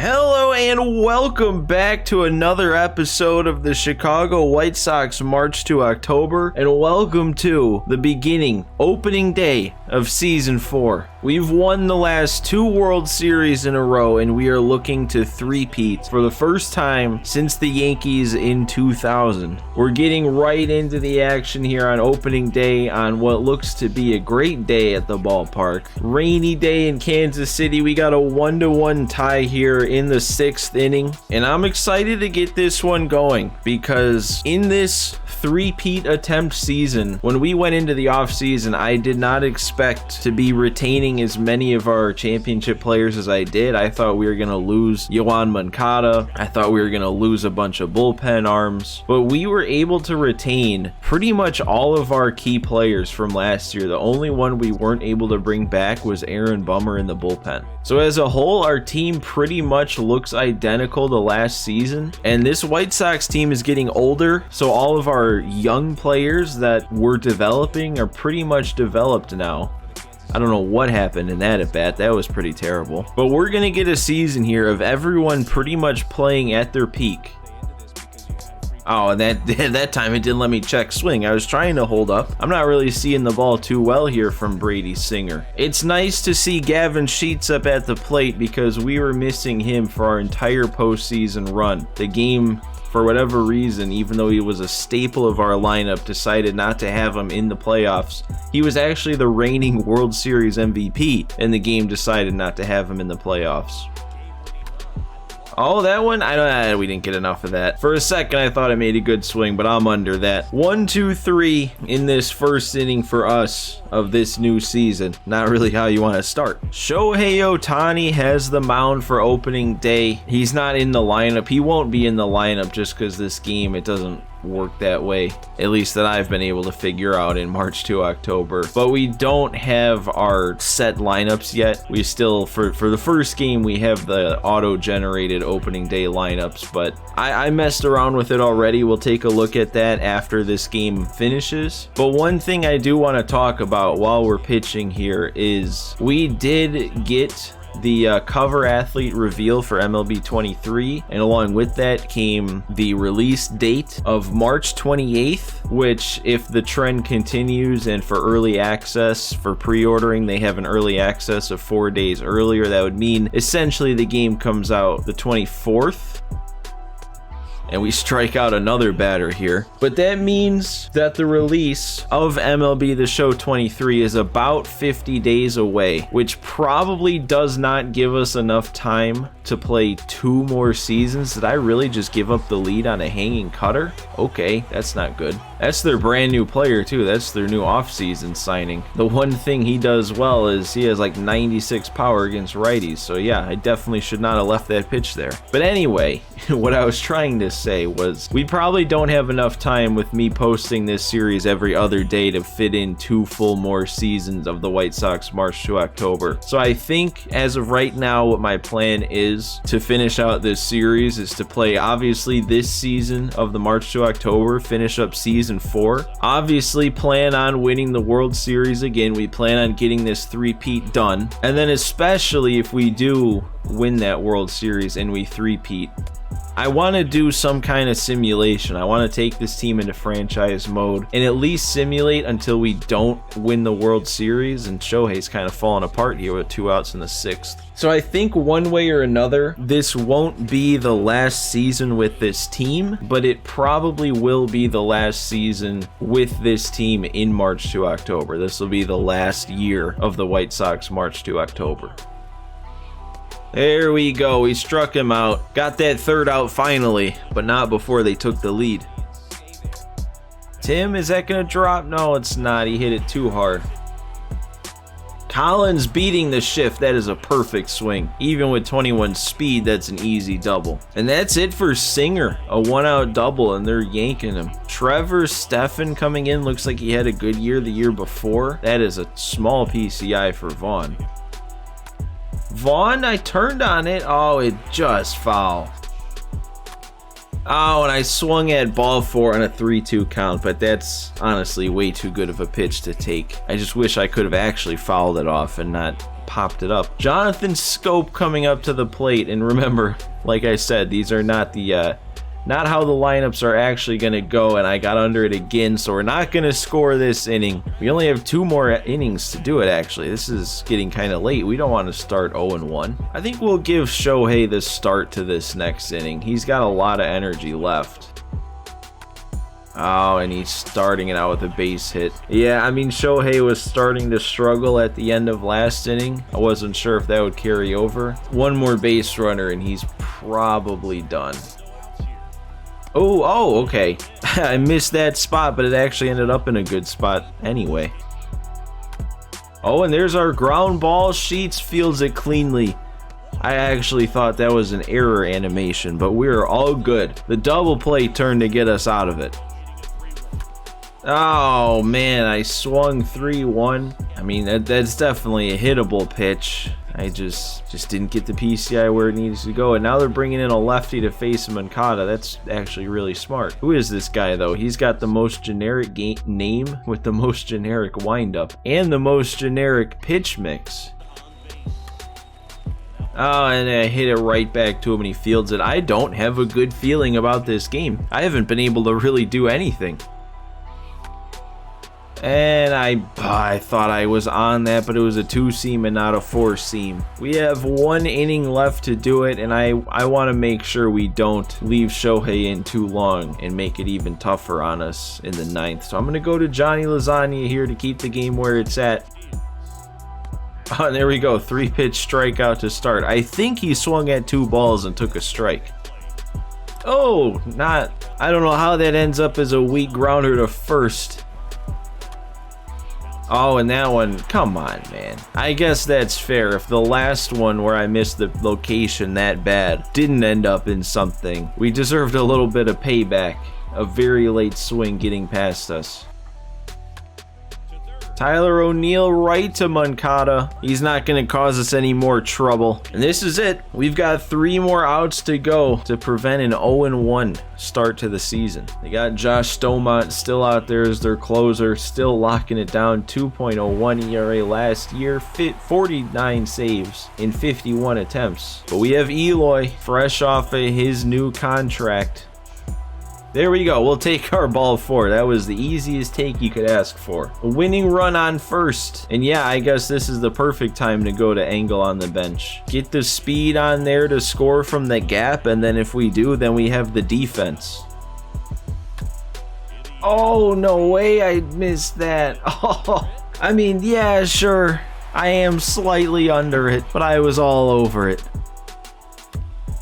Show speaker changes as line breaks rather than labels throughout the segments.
Hello and welcome back to another episode of the Chicago White Sox March to October, and welcome to the beginning, opening day of Season 4. We've won the last 2 World Series in a row, and we are looking to three-peat for the first time since the Yankees in 2000. We're getting right into the action here on opening day on what looks to be a great day at the ballpark. Rainy day in Kansas City. We got a 1-1 tie here in the 6th inning, and I'm excited to get this one going because in this three-peat attempt season, when we went into the offseason, I did not expect to be retaining as many of our championship players as I did. I thought we were going to lose Yoan Moncada. I thought we were going to lose a bunch of bullpen arms, but we were able to retain pretty much all of our key players from last year. The only one we weren't able to bring back was Aaron Bummer in the bullpen. So as a whole, our team pretty much looks identical to last season, and this White Sox team is getting older, so all of our young players that we're developing are pretty much developed now. I don't know what happened in that at bat. That was pretty terrible. But we're going to get a season here of everyone pretty much playing at their peak. Oh, and that time it didn't let me check swing. I was trying to hold up. I'm not really seeing the ball too well here from Brady Singer. It's nice to see Gavin Sheets up at the plate because we were missing him for our entire postseason run. The game, for whatever reason, even though he was a staple of our lineup, decided not to have him in the playoffs. He was actually the reigning World Series MVP, and the game decided not to have him in the playoffs. Oh, that one? We didn't get enough of that. For a second, I thought I made a good swing, but I'm under that. 1, 2, 3 in this first inning for us of this new season. Not really how you want to start. Shohei Ohtani has the mound for opening day. He's not in the lineup. He won't be in the lineup just because this game, it doesn't work that way, at least that I've been able to figure out in March to October. But we don't have our set lineups yet. We still, for the first game, we have the auto-generated opening day lineups, but I messed around with it already. We'll take a look at that after this game finishes. But one thing I do want to talk about while we're pitching here is we did get the cover athlete reveal for MLB 23, and along with that came the release date of March 28th, which, if the trend continues and for early access, for pre-ordering, they have an early access of 4 days earlier. That would mean essentially the game comes out the 24th. And we strike out another batter here. But that means that the release of MLB The Show 23 is about 50 days away, which probably does not give us enough time to play 2 more seasons. Did I really just give up the lead on a hanging cutter? Okay, that's not good. That's their brand new player too. That's their new offseason signing. The one thing he does well is he has like 96 power against righties. So yeah, I definitely should not have left that pitch there. But anyway, what I was trying to say was we probably don't have enough time with me posting this series every other day to fit in 2 full more seasons of the White Sox March to October. So I think as of right now, what my plan is to finish out this series is to play obviously this season of the March to October, finish up season 4. Obviously plan on winning the World Series again. We plan on getting this three-peat done. And then especially if we do win that World Series and we three-peat, I want to do some kind of simulation. I want to take this team into franchise mode and at least simulate until we don't win the World Series, and Shohei's kind of falling apart here with 2 outs in the 6th. So I think one way or another, this won't be the last season with this team, but it probably will be the last season with this team in March to October. This will be the last year of the White Sox March to October. There we go, we struck him out. Got that 3rd out finally, but not before they took the lead. Tim, is that gonna drop? No, it's not. He hit it too hard. Collins beating the shift. That is a perfect swing. Even with 21 speed, that's an easy double. And that's it for Singer. A 1-out double, and they're yanking him. Trevor Stephan coming in. Looks like he had a good year the year before. That is a small PCI for Vaughn. Vaughn, I turned on it. Oh, it just fouled. Oh, and I swung at ball 4 on a 3-2 count, but that's honestly way too good of a pitch to take. I just wish I could have actually fouled it off and not popped it up. Jonathan Scope coming up to the plate. And remember, like I said, these are not the not how the lineups are actually going to go, and I got under it again, so we're not going to score this inning. We only have 2 more innings to do it, actually. This is getting kind of late. We don't want to start 0-1. I think we'll give Shohei the start to this next inning. He's got a lot of energy left. Oh, and he's starting it out with a base hit. Yeah, I mean, Shohei was starting to struggle at the end of last inning. I wasn't sure if that would carry over. 1 more base runner, and he's probably done. Oh, okay. I missed that spot, but it actually ended up in a good spot anyway. Oh, and there's our ground ball. Sheets fields it cleanly. I actually thought that was an error animation, but we're all good. The double play turned to get us out of it. Oh, man, I swung 3-1. I mean, that's definitely a hittable pitch. I just didn't get the PCI where it needs to go, and now they're bringing in a lefty to face Moncada. That's actually really smart. Who is this guy, though? He's got the most generic name with the most generic windup and the most generic pitch mix. Oh, and I hit it right back to him, and he fields it. I don't have a good feeling about this game. I haven't been able to really do anything. And I thought I was on that, but it was a 2-seam and not a 4-seam. We have 1 inning left to do it, and I want to make sure we don't leave Shohei in too long and make it even tougher on us in the 9th. So I'm going to go to Johnny Lasagna here to keep the game where it's at. Oh, and there we go. 3-pitch strikeout to start. I think he swung at 2 balls and took a strike. Oh, I don't know how that ends up as a weak grounder to first. Oh, and that one, come on, man. I guess that's fair. If the last one where I missed the location that bad didn't end up in something, we deserved a little bit of payback. A very late swing getting past us. Tyler O'Neill right to Moncada. He's not going to cause us any more trouble. And this is it. We've got 3 more outs to go to prevent an 0-1 start to the season. They got Josh Stomont still out there as their closer, still locking it down. 2.01 ERA last year, 49 saves in 51 attempts. But we have Eloy fresh off of his new contract. There we go. We'll take our ball 4. That was the easiest take you could ask for. A winning run on first. And yeah, I guess this is the perfect time to go to Engel on the bench. Get the speed on there to score from the gap, and then if we do, then we have the defense. Oh, no way I missed that. Oh, I mean, yeah, sure. I am slightly under it, but I was all over it.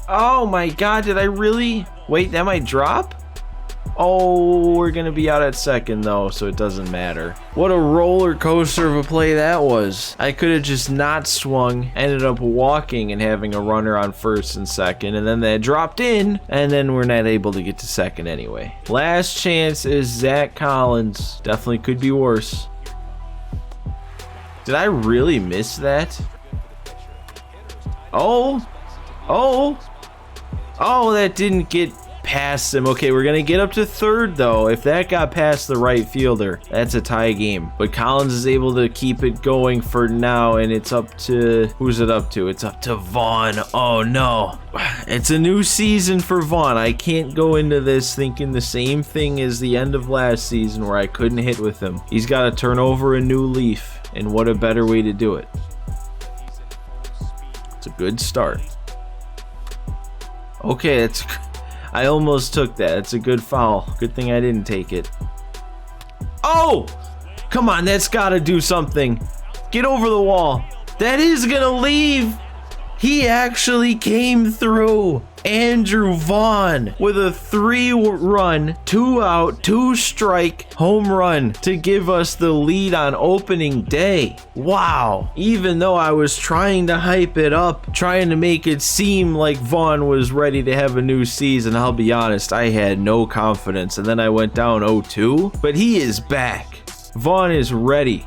Oh my god, did I really? Wait, that might drop? Oh, we're going to be out at second, though, so it doesn't matter. What a roller coaster of a play that was. I could have just not swung, ended up walking and having a runner on first and second, and then that dropped in, and then we're not able to get to second anyway. Last chance is Zach Collins. Definitely could be worse. Did I really miss that? Oh, that didn't get past him. Okay, we're gonna get up to third though. If that got past the right fielder, that's a tie game. But Collins is able to keep it going for now, and it's up to, who's it up to? It's up to Vaughn. Oh no, it's a new season for Vaughn. I can't go into this thinking the same thing as the end of last season where I couldn't hit with him. He's got to turn over a new leaf, and what a better way to do it. It's a good start. Okay, I almost took that. It's a good foul. Good thing I didn't take it. Oh! Come on, that's gotta do something. Get over the wall. That is gonna leave. He actually came through. Andrew Vaughn with a 3-run, 2-out, 2-strike home run to give us the lead on opening day. Wow. Even though I was trying to hype it up, trying to make it seem like Vaughn was ready to have a new season, I'll be honest, I had no confidence. And then I went down 0-2, but he is back. Vaughn is ready.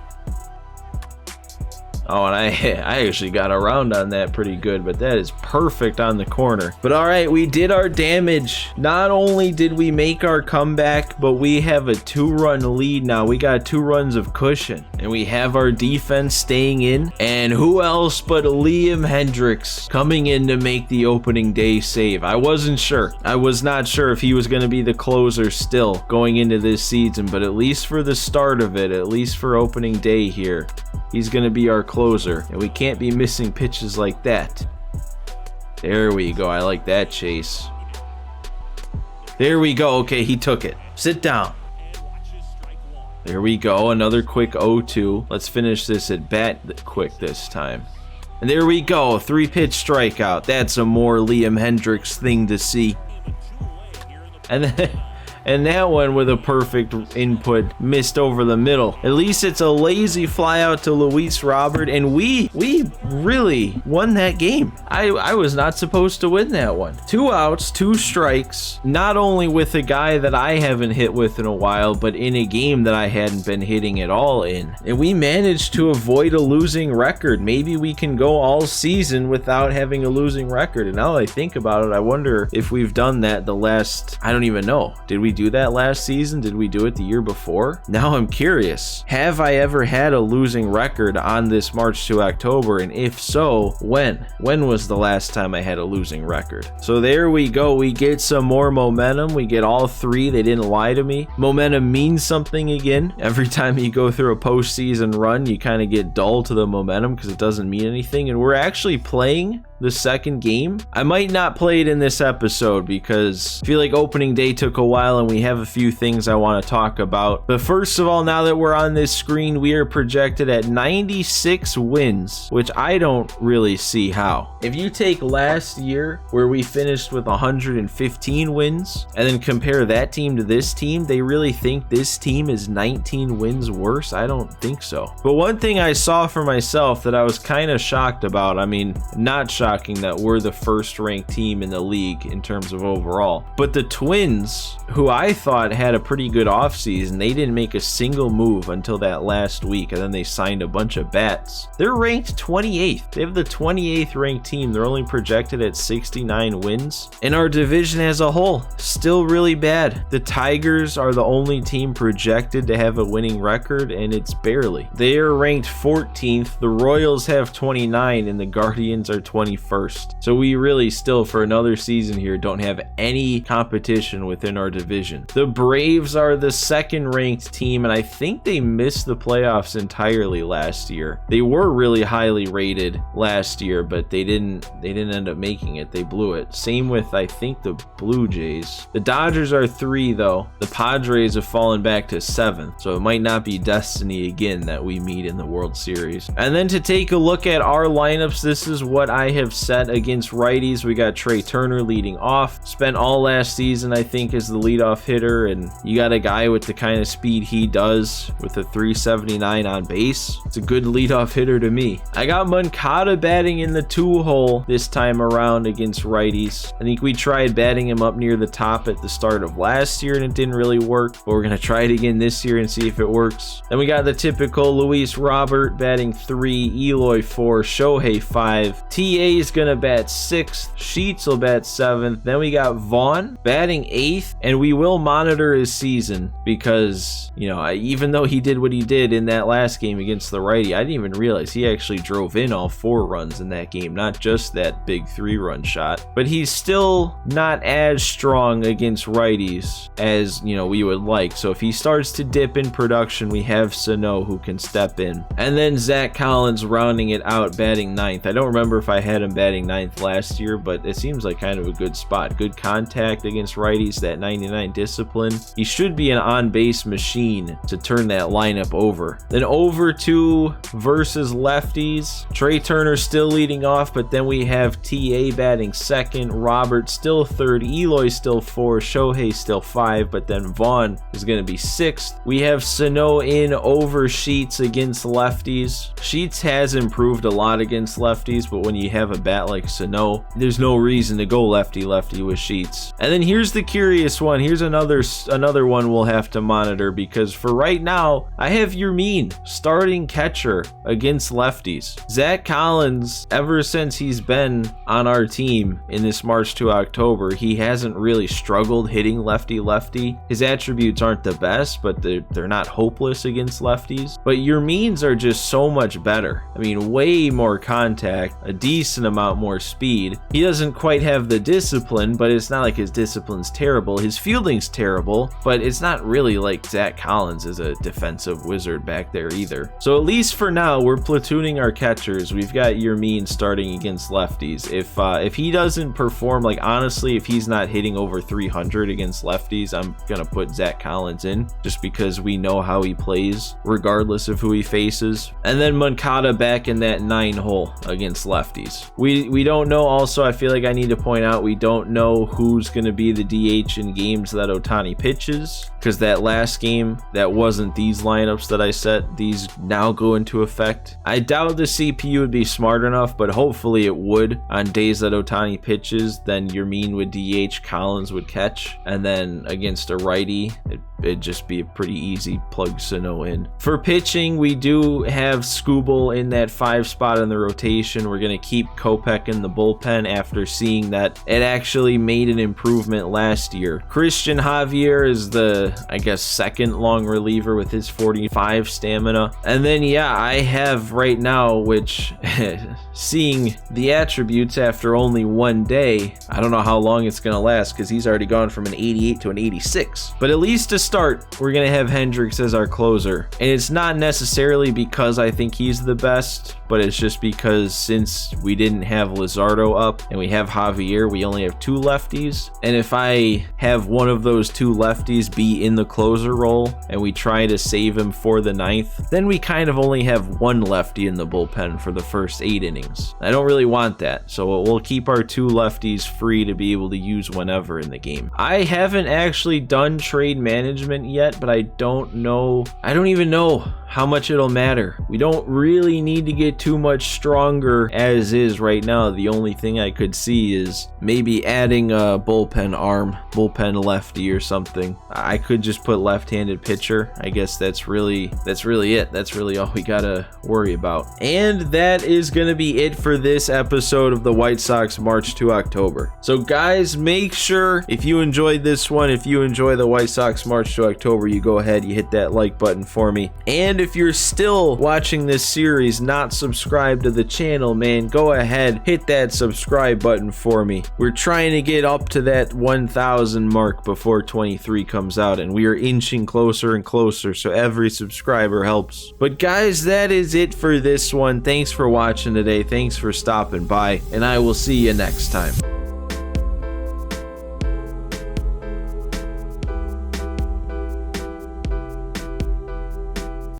Oh, and I actually got around on that pretty good, but that is perfect on the corner. But all right, we did our damage. Not only did we make our comeback, but we have a 2-run lead now. We got 2 runs of cushion, and we have our defense staying in. And who else but Liam Hendricks coming in to make the opening day save? I wasn't sure. I was not sure if he was going to be the closer still going into this season, but at least for the start of it, at least for opening day here, he's going to be our closer, and we can't be missing pitches like that. There we go. I like that chase. There we go. Okay, he took it. Sit down. There we go. Another quick 0-2. Let's finish this at bat quick this time. And there we go. 3-pitch strikeout. That's a more Liam Hendricks thing to see. And then... and that one with a perfect input missed over the middle. At least it's a lazy fly out to Luis Robert, and we really won that game. I was not supposed to win that one. 2 outs, 2 strikes, not only with a guy that I haven't hit with in a while, but in a game that I hadn't been hitting at all in. And we managed to avoid a losing record. Maybe we can go all season without having a losing record. And now that I think about it, I wonder if we've done that the last, I don't even know. Did we do that last season? Did we do it the year before? Now I'm curious. Have I ever had a losing record on this March to October? And if so, when? When was the last time I had a losing record? So there we go. We get some more momentum. We get all 3. They didn't lie to me. Momentum means something again. Every time you go through a postseason run, you kind of get dull to the momentum because it doesn't mean anything. And we're actually playing the second game. I might not play it in this episode because I feel like opening day took a while and we have a few things I want to talk about. But first of all, now that we're on this screen, we are projected at 96 wins, which I don't really see how. If you take last year where we finished with 115 wins and then compare that team to this team, they really think this team is 19 wins worse? I don't think so. But one thing I saw for myself that I was kind of shocked about, I mean, not shocked that we're the first ranked team in the league in terms of overall. But the Twins, who I thought had a pretty good offseason, they didn't make a single move until that last week, and then they signed a bunch of bats. They're ranked 28th. They have the 28th ranked team. They're only projected at 69 wins. And our division as a whole, still really bad. The Tigers are the only team projected to have a winning record, and it's barely. They are ranked 14th. The Royals have 29, and the Guardians are 21st. So we really still, for another season here, don't have any competition within our division. The Braves are the 2nd ranked team, and I think they missed the playoffs entirely last year. They were really highly rated last year, but they didn't end up making it. They blew it. Same with, I think, the Blue Jays. The Dodgers are 3 though. The Padres have fallen back to 7th, so it might not be destiny again that we meet in the World Series. And then to take a look at our lineups, this is what I have set against righties. We got Trey Turner leading off. Spent all last season, I think, as the leadoff hitter, and you got a guy with the kind of speed he does with a 379 on base. It's a good leadoff hitter to me. I got Moncada batting in the 2-hole this time around against righties. I think we tried batting him up near the top at the start of last year and it didn't really work, but we're going to try it again this year and see if it works. Then we got the typical Luis Robert batting 3, Eloy 4, Shohei 5. TA is going to bat 6th, Sheets will bat 7th. Then we got Vaughn batting 8th, and we will monitor his season because, you know, even though he did what he did in that last game against the righty, I didn't even realize he actually drove in all 4 runs in that game, not just that big 3-run shot. But he's still not as strong against righties as, you know, we would like. So if he starts to dip in production, we have Sano who can step in. And then Zach Collins rounding it out, batting 9th. I don't remember if I had him batting 9th last year, but it seems like kind of a good spot. Good contact against righties, that 99 discipline. He should be an on-base machine to turn that lineup over. Then over to versus lefties. Trey Turner still leading off, but then we have TA batting 2nd, Robert still 3rd, Eloy still 4, Shohei still 5, but then Vaughn is going to be 6th. We have Sano in over Sheets against lefties. Sheets has improved a lot against lefties, but when you have have a bat like Sano, there's no reason to go lefty-lefty with Sheets. And then here's the curious one. Here's another one we'll have to monitor, because for right now, I have Yermin, starting catcher against lefties. Zach Collins, ever since he's been on our team in this March to October, he hasn't really struggled hitting lefty-lefty. His attributes aren't the best, but they're not hopeless against lefties. But Yermin's are just so much better. I mean, way more contact, a decent amount more speed. He doesn't quite have the discipline, but it's not like his discipline's terrible. His fielding's terrible, but it's not really like Zach Collins is a defensive wizard back there either. So at least for now, we're platooning our catchers. We've got Yermin starting against lefties. If he doesn't perform, like honestly, if he's not hitting over 300 against lefties, I'm gonna put Zach Collins in, just because we know how he plays regardless of who he faces. And then Moncada back in that 9 hole against lefties. We don't know. Also, I feel like I need to point out, we don't know who's gonna be the DH in games that Ohtani pitches, because that last game, that wasn't these lineups that I set. These now go into effect. I doubt the CPU would be smart enough, but hopefully it would. On days that Ohtani pitches, then Yermin would DH, Collins would catch, and then against a righty, it'd just be a pretty easy plug Sano in. For pitching, we do have Skubal in that 5 spot in the rotation. We're going to keep Kopech in the bullpen after seeing that it actually made an improvement last year. Christian Javier is the, I guess, second long reliever with his 45 stamina. And then, yeah, I have right now, which seeing the attributes after only 1 day, I don't know how long it's going to last, because he's already gone from an 88 to an 86. But at least to start, we're going to have Hendricks as our closer. And it's not necessarily because I think he's the best, but it's just because since we didn't have Luzardo up and we have Javier, we only have 2 lefties. And if I have one of those 2 lefties be in the closer role and we try to save him for the 9th, then we kind of only have 1 lefty in the bullpen for the first 8 innings. I don't really want that, so we'll keep our 2 lefties free to be able to use whenever in the game. I haven't actually done trade management yet, but I don't even know how much it'll matter. We don't really need to get too much stronger as is right now. The only thing I could see is maybe adding a bullpen arm, bullpen lefty or something. I could just put left-handed pitcher. I guess that's really it. That's really all we gotta worry about. And that is gonna be it for this episode of the White Sox March to October. So guys, make sure if you enjoyed this one, if you enjoy the White Sox March to October, you go ahead, you hit that like button for me. And if you're still watching this series, not subscribed to the channel, man, go ahead, hit that subscribe button for me. We're trying to get up to that 1,000 mark before 23 comes out, and we are inching closer and closer, so every subscriber helps. But guys, that is it for this one. Thanks for watching today. Thanks for stopping by, and I will see you next time.